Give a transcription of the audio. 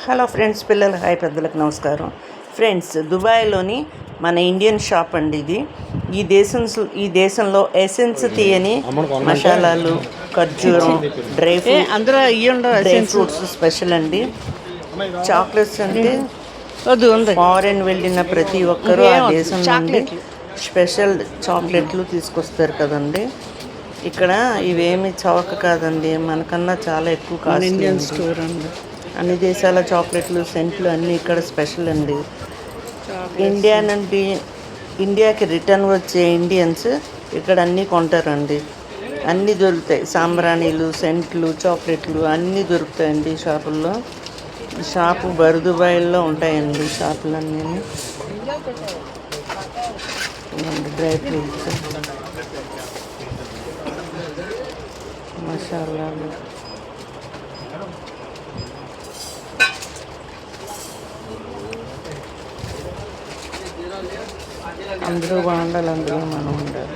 Hello friends, పిల్లలు hi, పెద్దలకు నమస్కారం. ఫ్రెండ్స్, దుబాయ్లోని మన ఇండియన్ షాప్ అండి ఇది. ఈ దేశంలో ఎసెన్స్ తీయని మసాలాలు, ఖర్జూరం, డ్రై ఫ్రూట్స్ స్పెషల్ అండి. చాక్లెట్స్ అంటే ఫారెన్ వెళ్ళిన ప్రతి ఒక్కరూ ఆ దేశం నుండి స్పెషల్ చాక్లెట్లు తీసుకొస్తారు కదండి. ఇక్కడ ఇవేమి చౌక కాదండి, మనకన్నా చాలా ఎక్కువ కాస్ట్. ఇండియన్ స్టోర్ అండి. అన్ని దేశాల చాక్లెట్లు, సెంట్లు అన్నీ ఇక్కడ స్పెషల్ అండి. ఇండియాకి రిటర్న్ వచ్చే ఇండియన్స్ ఇక్కడ అన్నీ కొంటారండి. అన్నీ దొరుకుతాయి, సాంబ్రాణీలు, సెంట్లు, చాక్లెట్లు అన్నీ దొరుకుతాయండి షాపుల్లో. షాపు బర్దుబాయిల్లో ఉంటాయండి షాపులన్నీ. డ్రై ఫ్రూట్స్, మసాలాలు, అందరూ బాగుండాలి, అందులో మనం ఉండాలి.